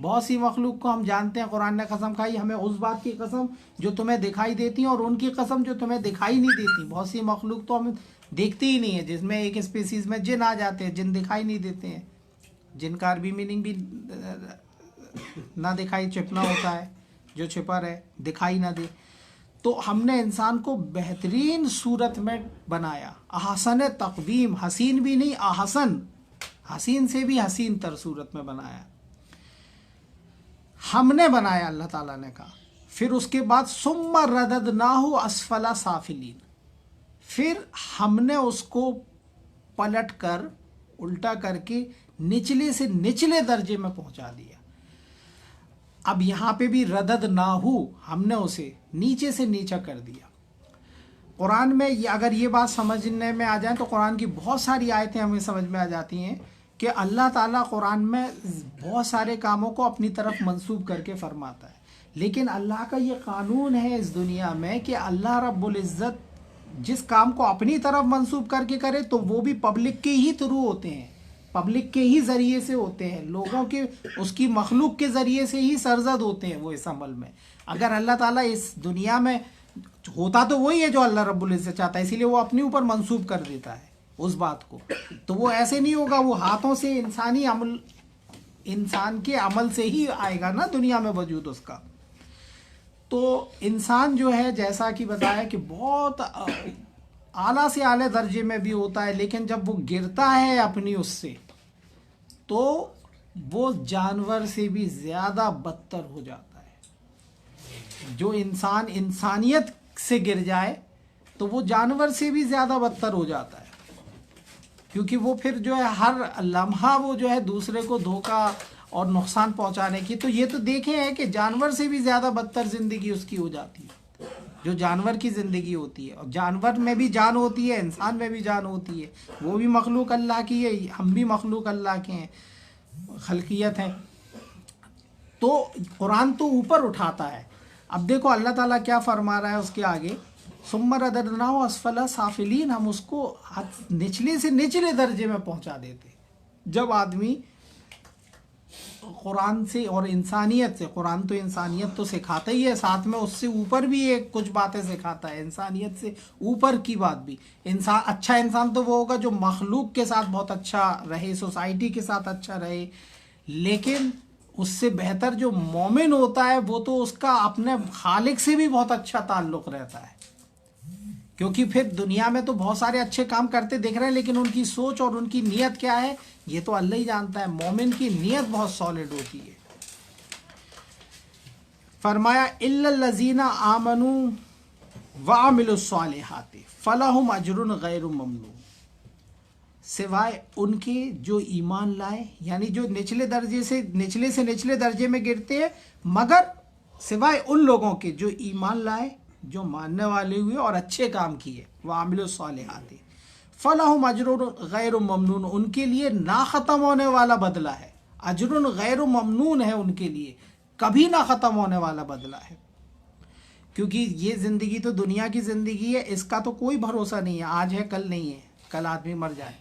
بہت سی مخلوق کو ہم جانتے ہیں قرآن نے قسم کھائی ہمیں اس بات کی قسم جو تمہیں دکھائی دیتی ہیں اور ان کی قسم جو تمہیں دکھائی نہیں دیتی. بہت سی مخلوق تو ہم دیکھتے ہی نہیں ہیں, جس میں ایک اسپیسیز میں جن آ جاتے ہیں, جن دکھائی نہیں دیتے ہیں. جن کا عربی میننگ بھی نہ دکھائی چھپنا ہوتا ہے, جو چھپا رہے دکھائی نہ دے. تو ہم نے انسان کو بہترین صورت میں بنایا, احسن تقویم, حسین بھی نہیں احسن, حسین سے بھی حسین تر صورت میں بنایا ہم نے بنایا, اللہ تعالیٰ نے کہا. پھر اس کے بعد ثم رددناہ اسفل سافلین, پھر ہم نے اس کو پلٹ کر الٹا کر کے نچلے سے نچلے درجے میں پہنچا دیا. اب یہاں پہ بھی رددناہ, ہم نے اسے نیچے سے نیچا کر دیا. قرآن میں اگر یہ بات سمجھنے میں آ جائیں تو قرآن کی بہت ساری آیتیں ہمیں سمجھ میں آ جاتی ہیں کہ اللہ تعالیٰ قرآن میں بہت سارے کاموں کو اپنی طرف منسوب کر کے فرماتا ہے. لیکن اللہ کا یہ قانون ہے اس دنیا میں کہ اللہ رب العزت جس کام کو اپنی طرف منسوب کر کے کرے تو وہ بھی پبلک کے ہی تھرو ہوتے ہیں, پبلک کے ہی ذریعے سے ہوتے ہیں, لوگوں کے اس کی مخلوق کے ذریعے سے ہی سرزد ہوتے ہیں وہ اس عمل میں. اگر اللہ تعالیٰ اس دنیا میں ہوتا تو وہی ہے جو اللہ رب العزت چاہتا ہے, اسی لیے وہ اپنے اوپر منسوب کر دیتا ہے اس بات کو. تو وہ ایسے نہیں ہوگا, وہ ہاتھوں سے انسانی عمل, انسان کے عمل سے ہی آئے گا نا دنیا میں وجود اس کا. تو انسان جو ہے جیسا کہ بتایا کہ بہت اعلیٰ سے اعلیٰ درجے میں بھی ہوتا ہے, لیکن جب وہ گرتا ہے اپنی اس سے تو وہ جانور سے بھی زیادہ بدتر ہو جاتا ہے. جو انسان انسانیت سے گر جائے تو وہ جانور سے بھی زیادہ بدتر ہو جاتا ہے, کیونکہ وہ پھر جو ہے ہر لمحہ وہ جو ہے دوسرے کو دھوکہ اور نقصان پہنچانے کی. تو یہ تو دیکھیں ہے کہ جانور سے بھی زیادہ بدتر زندگی اس کی ہو جاتی ہے جو جانور کی زندگی ہوتی ہے. اور جانور میں بھی جان ہوتی ہے, انسان میں بھی جان ہوتی ہے, وہ بھی مخلوق اللہ کی ہے, ہم بھی مخلوق اللہ کے ہیں, خلقیت ہیں. تو قرآن تو اوپر اٹھاتا ہے. اب دیکھو اللہ تعالیٰ کیا فرما رہا ہے اس کے آگے, ثم رددناہ اسفل سافلین, ہم اس کو نچلے سے نچلے درجے میں پہنچا دیتے. جب آدمی قرآن سے اور انسانیت سے, قرآن تو انسانیت تو سکھاتا ہی ہے, ساتھ میں اس سے اوپر بھی ایک کچھ باتیں سکھاتا ہے, انسانیت سے اوپر کی بات بھی. اچھا انسان تو وہ ہوگا جو مخلوق کے ساتھ بہت اچھا رہے, سوسائٹی کے ساتھ اچھا رہے, لیکن اس سے بہتر جو مومن ہوتا ہے وہ تو اس کا اپنے خالق سے بھی بہت اچھا تعلق رہتا ہے. کیونکہ پھر دنیا میں تو بہت سارے اچھے کام کرتے دیکھ رہے ہیں, لیکن ان کی سوچ اور ان کی نیت کیا ہے یہ تو اللہ ہی جانتا ہے. مومن کی نیت بہت سالڈ ہوتی ہے. فرمایا الا الذین آمنوا وعملوا الصالحات فلہم اجر غیر ممنون, سوائے ان کے جو ایمان لائے, یعنی جو نچلے سے نچلے درجے میں گرتے ہیں, مگر سوائے ان لوگوں کے جو ایمان لائے, جو ماننے والے ہوئے اور اچھے کام کیے, وعملوا الصالحات فلہم اجر غیر ممنون, ان کے لیے نہ ختم ہونے والا بدلہ ہے. اجر غیر ممنون ہے ان کے لیے, کبھی نہ ختم ہونے والا بدلہ ہے. کیونکہ یہ زندگی تو دنیا کی زندگی ہے, اس کا تو کوئی بھروسہ نہیں ہے, آج ہے کل نہیں ہے, کل آدمی مر جائے,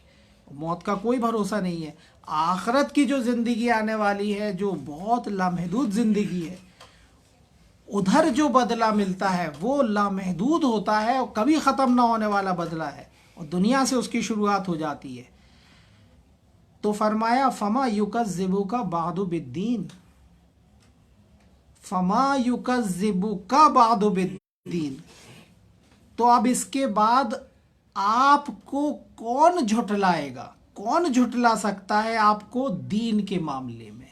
موت کا کوئی بھروسہ نہیں ہے. آخرت کی جو زندگی آنے والی ہے جو بہت لامحدود زندگی ہے, ادھر جو بدلہ ملتا ہے وہ لامحدود ہوتا ہے اور کبھی ختم نہ ہونے والا بدلہ ہے, اور دنیا سے اس کی شروعات ہو جاتی ہے. تو فرمایا فما یکذبک بعد بالدین, فما یکذبک بعد بالدین, تو اب اس کے بعد آپ کو کون جھٹلائے گا, کون جھٹلا سکتا ہے آپ کو دین کے معاملے میں.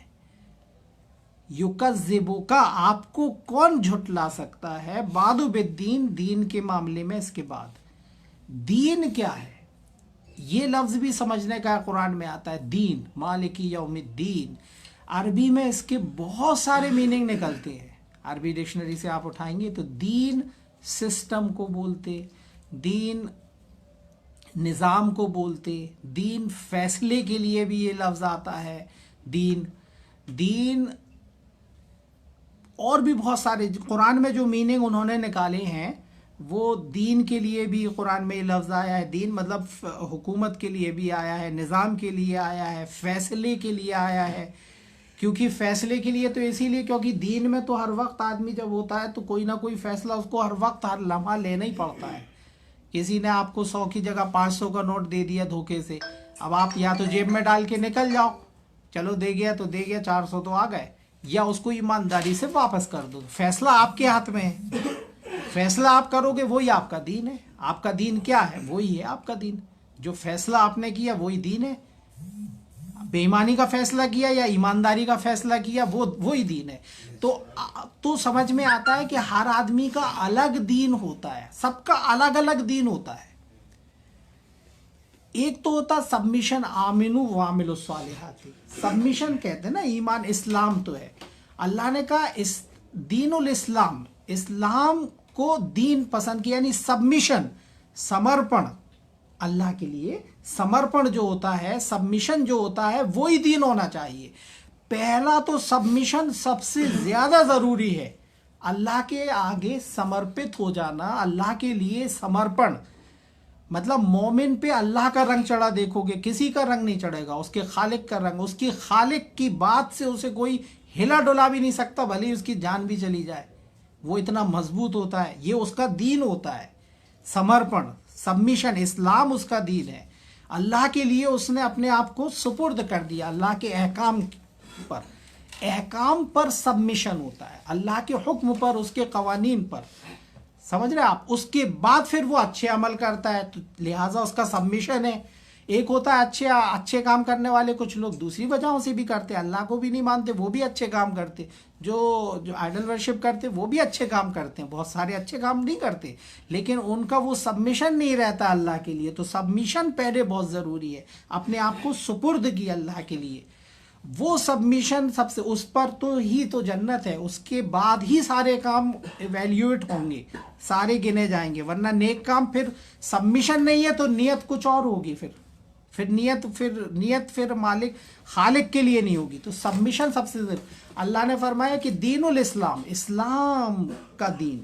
یکذبک, آپ کو کون جھٹلا سکتا ہے, بعد بالدین, دین کے معاملے میں. اس کے بعد دین کیا ہے یہ لفظ بھی سمجھنے کا قرآن میں آتا ہے, دین, مالکی یوم الدین. عربی میں اس کے بہت سارے میننگ نکلتے ہیں. عربی ڈکشنری سے آپ اٹھائیں گے تو دین سسٹم کو بولتے, دین نظام کو بولتے, دین فیصلے کے لیے بھی یہ لفظ آتا ہے, دین اور بھی بہت سارے قرآن میں جو میننگ انہوں نے نکالے ہیں وہ دین کے لیے بھی قرآن میں یہ لفظ آیا ہے. دین مطلب حکومت کے لیے بھی آیا ہے, نظام کے لیے آیا ہے, فیصلے کے لیے آیا ہے. کیونکہ فیصلے کے لیے تو اسی لیے کیونکہ دین میں تو ہر وقت آدمی جب ہوتا ہے تو کوئی نہ کوئی فیصلہ اس کو ہر وقت ہر لمحہ لینا ہی پڑتا ہے. کسی نے آپ کو 100 کی جگہ 500 کا نوٹ دے دیا دھوکے سے, اب آپ یا تو جیب میں ڈال کے نکل جاؤ, چلو دے گیا تو دے گیا, 400 تو آ گئے, یا اس کو ایمانداری سے واپس کر دو. فیصلہ آپ کے ہاتھ میں ہے, فیصلہ آپ کرو گے, وہی آپ کا دین ہے. آپ کا دین کیا ہے؟ وہی ہے آپ کا دین. جو فیصلہ آپ نے کیا وہی دین ہے. بے ایمانی کا فیصلہ کیا یا ایمانداری کا فیصلہ کیا وہی دین ہے. تو سمجھ میں آتا ہے کہ ہر آدمی کا الگ دین ہوتا ہے, سب کا الگ الگ دین ہوتا ہے. ایک تو ہوتا سبمیشن, آمنو وعملوا الصالحات. سبمیشن کہتے ہیں نا, ایمان اسلام تو ہے. اللہ نے کہا اس دین الاسلام, اسلام کو دین پسند کیا, یعنی سبمیشن, سمرپن اللہ کے لیے. سمرپن جو ہوتا ہے, سبمیشن جو ہوتا ہے, وہی دین ہونا چاہیے. پہلا تو سبمیشن سب سے زیادہ ضروری ہے. اللہ کے آگے سمرپت ہو جانا, اللہ کے لیے سمرپن. مطلب مومن پہ اللہ کا رنگ چڑھا دیکھو گے, کسی کا رنگ نہیں چڑھے گا, اس کے خالق کا رنگ. اس کی خالق کی بات سے اسے کوئی ہلا ڈولا بھی نہیں سکتا, بھلے ہی اس کی جان بھی چلی جائے. وہ اتنا مضبوط ہوتا ہے. یہ اس کا دین ہوتا ہے, سمرپن, سبمیشن. اسلام اس کا دین ہے. اللہ کے لیے اس نے اپنے آپ کو سپرد کر دیا, اللہ کے احکام پر. احکام پر سبمیشن ہوتا ہے, اللہ کے حکم پر, اس کے قوانین پر. سمجھ رہے آپ؟ اس کے بعد پھر وہ اچھے عمل کرتا ہے, تو لہٰذا اس کا سبمیشن ہے. ایک ہوتا ہے اچھے کام کرنے والے, کچھ لوگ دوسری وجہوں سے بھی کرتے, اللہ کو بھی نہیں مانتے, وہ بھی اچھے کام کرتے. جو آئیڈل ورشپ کرتے وہ بھی اچھے کام کرتے ہیں, بہت سارے اچھے کام نہیں کرتے, لیکن ان کا وہ سبمیشن نہیں رہتا اللہ کے لیے. تو سبمیشن پہلے بہت ضروری ہے, اپنے آپ کو سپرد کی اللہ کے لیے. وہ سبمیشن سب سے, اس پر تو جنت ہے. اس کے بعد ہی سارے کام ایویلیویٹ ہوں گے, سارے گنے جائیں گے. ورنہ نیک کام, پھر سبمیشن نہیں ہے تو نیت کچھ اور ہوگی. پھر نیت مالک خالق کے لیے نہیں ہوگی. تو سبمیشن سب سے ضروری. اللہ نے فرمایا کہ دین الاسلام, اسلام کا دین,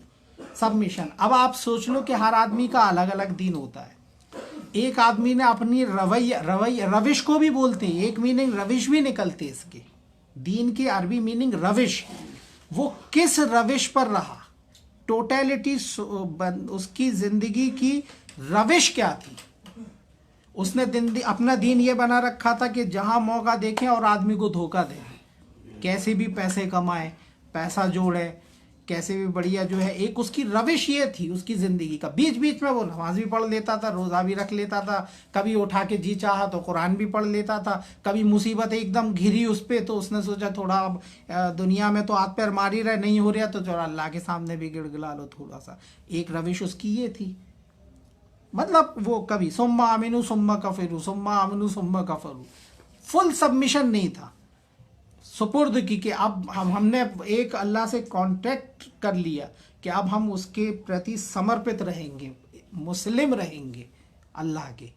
سبمیشن. اب آپ سوچ لو کہ ہر آدمی کا الگ الگ دین ہوتا ہے. ایک آدمی نے اپنی روش کو بھی بولتے ہیں, ایک میننگ روش بھی نکلتے اس کے. دین کی عربی میننگ روش. وہ کس روش پر رہا, ٹوٹیلٹی, اس کی زندگی کی روش کیا تھی. اس نے اپنا دین یہ بنا رکھا تھا کہ جہاں موقع دیکھیں اور آدمی کو دھوکہ دیں, کیسے بھی پیسے کمائے, پیسہ جوڑے, کیسے بھی بڑھیا جو ہے. ایک اس کی روش یہ تھی اس کی زندگی کا. بیچ بیچ میں وہ نماز بھی پڑھ لیتا تھا, روزہ بھی رکھ لیتا تھا, کبھی اٹھا کے جی چاہا تو قرآن بھی پڑھ لیتا تھا. کبھی مصیبت ایک دم گھری اس پہ تو اس نے سوچا تھوڑا دنیا میں تو ہاتھ پیر ماری رہے, نہیں ہو رہا تو تھوڑا اللہ کے سامنے بھی گڑ گڑا لو تھوڑا سا. ایک روش اس کی یہ تھی. مطلب وہ کبھی ثم آمنو ثم کفروا, ثم آمنو ثم کفروا, فل سبمیشن نہیں تھا, سپرد کی. کہ اب ہم نے ایک اللہ سے کانٹیکٹ کر لیا کہ اب ہم اس کے پرتی سمرپت رہیں گے, مسلم رہیں گے اللہ کے.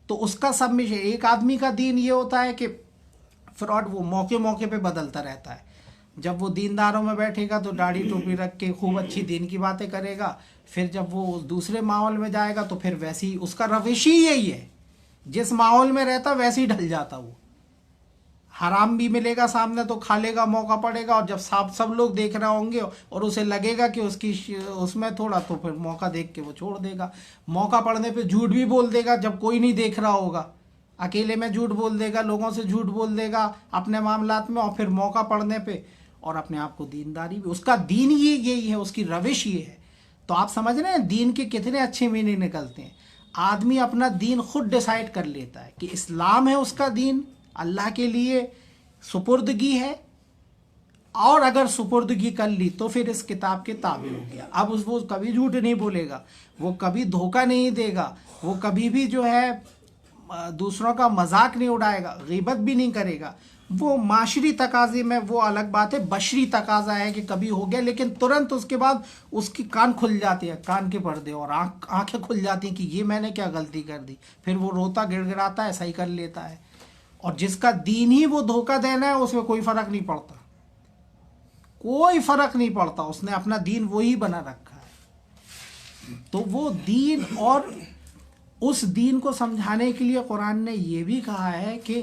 تو اس کا سبمیشن. ایک آدمی کا دین یہ ہوتا ہے کہ فراڈ وہ موقع پہ بدلتا رہتا ہے. جب وہ دینداروں میں بیٹھے گا تو داڑھی ٹوپی رکھ کے خوب اچھی دین کی باتیں کرے گا. پھر جب وہ دوسرے ماحول میں جائے گا تو پھر ویسی اس کا روش ہی یہی ہے, جس ماحول میں رہتا ویسے ہی ڈھل جاتا. وہ حرام بھی ملے گا سامنے تو کھا لے گا, موقع پڑے گا, اور جب سب لوگ دیکھ رہے ہوں گے اور اسے لگے گا کہ اس میں تھوڑا, تو پھر موقع دیکھ کے وہ چھوڑ دے گا. موقع پڑنے پہ جھوٹ بھی بول دے گا جب کوئی نہیں دیکھ رہا ہوگا, اکیلے میں جھوٹ بول دے گا, لوگوں سے جھوٹ بول دے گا اپنے معاملات میں, اور پھر موقع پڑنے پہ اور اپنے آپ کو دینداری بھی. اس کا دین ہی یہی ہے, اس کی روش یہ ہے. تو آپ سمجھ رہے ہیں دین کے کتنے اچھے معنی نکلتے ہیں. آدمی اپنا دین خود ڈیسائیڈ کر لیتا ہے کہ اسلام ہے اس کا دین, اللہ کے لیے سپردگی ہے, اور اگر سپردگی کر لی تو پھر اس کتاب کے تابع ہو گیا. اب وہ کبھی جھوٹ نہیں بولے گا, وہ کبھی دھوکہ نہیں دے گا, وہ کبھی بھی جو ہے دوسروں کا مذاق نہیں اڑائے گا, غیبت بھی نہیں کرے گا. وہ معاشری تقاضے میں وہ الگ بات ہے, بشری تقاضا ہے کہ کبھی ہو گیا, لیکن ترنت اس کے بعد اس کی کان کھل جاتے ہیں, کان کے پردے, اور آنکھیں کھل جاتی ہیں کہ یہ میں نے کیا غلطی کر دی. پھر وہ روتا گڑ گڑاتا ہے, صحیح کر لیتا ہے. اور جس کا دین ہی وہ دھوکہ دینا ہے اس میں کوئی فرق نہیں پڑتا, کوئی فرق نہیں پڑتا. اس نے اپنا دین وہی بنا رکھا ہے. تو وہ دین, اور اس دین کو سمجھانے کے لیے قرآن نے یہ بھی کہا ہے کہ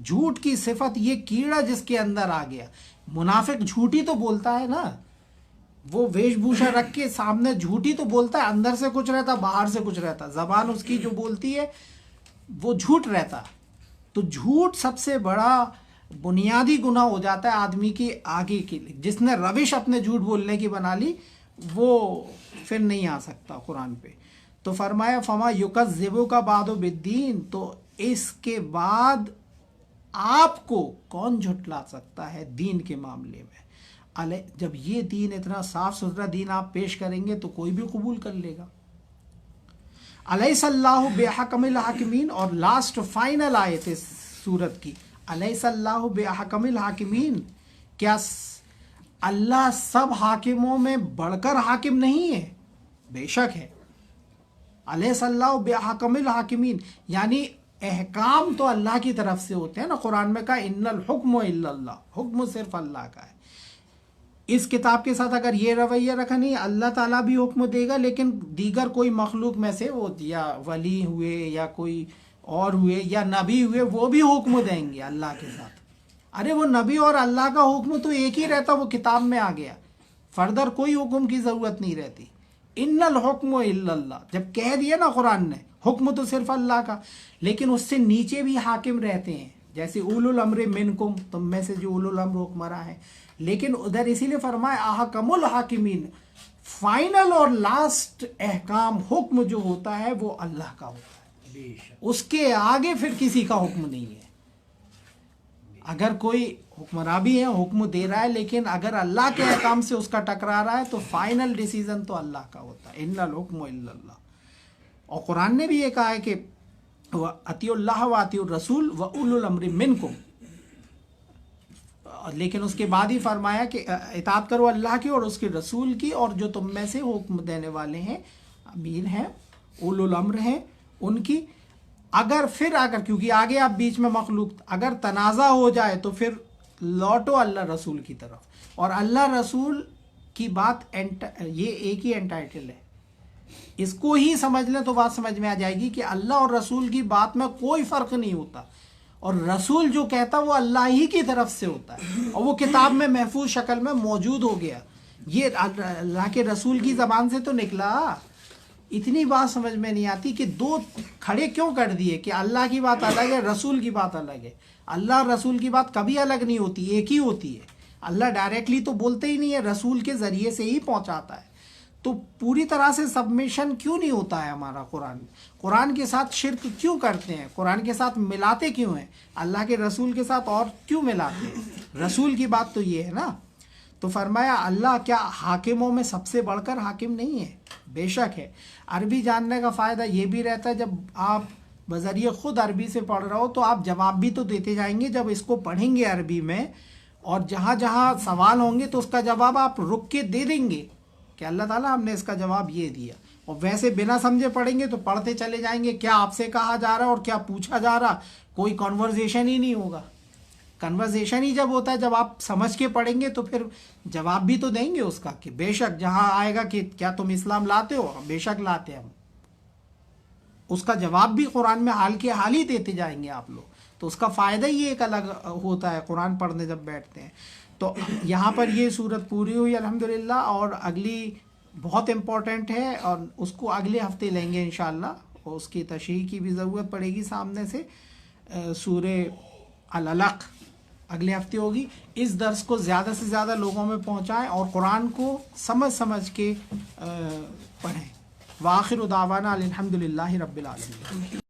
جھوٹ کی صفت یہ کیڑا جس کے اندر آ گیا. منافق جھوٹی تو بولتا ہے نا, وہ ویش بھوشا رکھ کے سامنے جھوٹی تو بولتا ہے, اندر سے کچھ رہتا, باہر سے کچھ رہتا, زبان اس کی جو بولتی ہے وہ جھوٹ رہتا. تو جھوٹ سب سے بڑا بنیادی گناہ ہو جاتا ہے آدمی کی آگے کے لیے. جس نے روش اپنے جھوٹ بولنے کی بنا لی وہ پھر نہیں آ سکتا قرآن پہ. تو فرمایا فما یکذبک بعد بالدین, تو اس کے بعد آپ کو کون جھٹلا سکتا ہے دین کے معاملے میں. جب یہ دین اتنا صاف ستھرا دین آپ پیش کریں گے تو کوئی بھی قبول کر لے گا. الیس اللہ بحکم الحاکمین, اور لاسٹ فائنل آیت اس سورت کی, الیس اللہ بحکم الحاکمین, کیا اللہ سب حاکموں میں بڑھ کر حاکم نہیں ہے؟ بے شک ہے. الیس اللہ بحکم الحاکمین, یعنی احکام تو اللہ کی طرف سے ہوتے ہیں نا. قرآن میں کہا ان الحکم الا اللہ, حکم صرف اللہ کا ہے. اس کتاب کے ساتھ اگر یہ رویہ رکھا نہیں, اللہ تعالیٰ بھی حکم دے گا لیکن دیگر کوئی مخلوق میں سے, وہ یا ولی ہوئے یا کوئی اور ہوئے یا نبی ہوئے, وہ بھی حکم دیں گے اللہ کے ساتھ. ارے وہ نبی اور اللہ کا حکم تو ایک ہی رہتا, وہ کتاب میں آ گیا, فردر کوئی حکم کی ضرورت نہیں رہتی. ان الحکم الا اللہ, جب کہہ دیا نا قرآن نے حکم تو صرف اللہ کا, لیکن اس سے نیچے بھی حاکم رہتے ہیں, جیسے اولو الامر منکم, تم میں سے جو اولو الامر حکمراں ہیں. لیکن ادھر اسی لیے فرمایا احکم الحاکمین, فائنل اور لاسٹ احکام حکم جو ہوتا ہے وہ اللہ کا ہوتا ہے, اس کے آگے پھر کسی کا حکم نہیں ہے. اگر کوئی حکمراں بھی ہے حکم دے رہا ہے, لیکن اگر اللہ کے احکام سے اس کا ٹکرا رہا ہے تو فائنل ڈیسیژن تو اللہ کا ہوتا ہے. ان الحکم الا اللہ. اور قرآن نے بھی یہ کہا ہے کہ اطیعوا اللہ و اطیعوا الرسول و اولو الامر منکم, لیکن اس کے بعد ہی فرمایا کہ اطاعت کرو اللہ کی اور اس کے رسول کی, اور جو تم میں سے حکم دینے والے ہیں, امیر ہیں, اولو الامر ہیں, ان کی. اگر کیونکہ آگے آپ بیچ میں مخلوق, اگر تنازع ہو جائے تو پھر لوٹو اللہ رسول کی طرف. اور اللہ رسول کی بات یہ ایک ہی انٹائٹل ہے, اس کو ہی سمجھ لیں تو بات سمجھ میں آ جائے گی کہ اللہ اور رسول کی بات میں کوئی فرق نہیں ہوتا, اور رسول جو کہتا وہ اللہ ہی کی طرف سے ہوتا ہے, اور وہ کتاب میں محفوظ شکل میں موجود ہو گیا. یہ اللہ کے رسول کی زبان سے تو نکلا. اتنی بات سمجھ میں نہیں آتی کہ دو کھڑے کیوں کر دیے کہ اللہ کی بات الگ ہے, رسول کی بات الگ ہے. اللہ اور رسول کی بات کبھی الگ نہیں ہوتی, ایک ہی ہوتی ہے. اللہ ڈائریکٹلی تو بولتے ہی نہیں ہے, رسول کے ذریعے سے ہی پہنچاتا ہے. تو پوری طرح سے سبمیشن کیوں نہیں ہوتا ہے ہمارا قرآن کے ساتھ شرک کیوں کرتے ہیں, قرآن کے ساتھ ملاتے کیوں ہیں, اللہ کے رسول کے ساتھ اور کیوں ملاتے ہیں؟ رسول کی بات تو یہ ہے نا. تو فرمایا اللہ کیا حاکموں میں سب سے بڑھ کر حاکم نہیں ہے؟ بے شک ہے. عربی جاننے کا فائدہ یہ بھی رہتا ہے, جب آپ بذریعہ خود عربی سے پڑھ رہے ہو تو آپ جواب بھی تو دیتے جائیں گے. جب اس کو پڑھیں گے عربی میں اور جہاں جہاں سوال ہوں گے تو اس کا جواب آپ رک کے دے دیں گے کہ اللہ تعالیٰ ہم نے اس کا جواب یہ دیا. اور ویسے بنا سمجھے پڑھیں گے تو پڑھتے چلے جائیں گے, کیا آپ سے کہا جا رہا اور کیا پوچھا جا رہا, کوئی کنورزیشن ہی نہیں ہوگا. کنورزیشن ہی جب ہوتا ہے جب آپ سمجھ کے پڑھیں گے تو پھر جواب بھی تو دیں گے اس کا کہ بے شک جہاں آئے گا کہ کیا تم اسلام لاتے ہو, بے شک لاتے ہم, اس کا جواب بھی قرآن میں حال کے حال ہی دیتے جائیں گے آپ لوگ. تو اس کا فائدہ ہی ایک الگ ہوتا ہے قرآن پڑھنے جب بیٹھتے ہیں. تو یہاں پر یہ صورت پوری ہوئی الحمدللہ, اور اگلی بہت امپورٹنٹ ہے اور اس کو اگلے ہفتے لیں گے انشاءاللہ, اور اس کی تشریح کی بھی ضرورت پڑے گی سامنے سے. سورہ العلق اگلے ہفتے ہوگی. اس درس کو زیادہ سے زیادہ لوگوں میں پہنچائیں اور قرآن کو سمجھ کے پڑھیں. وآخر دعوانا الحمدللہ رب العالمین.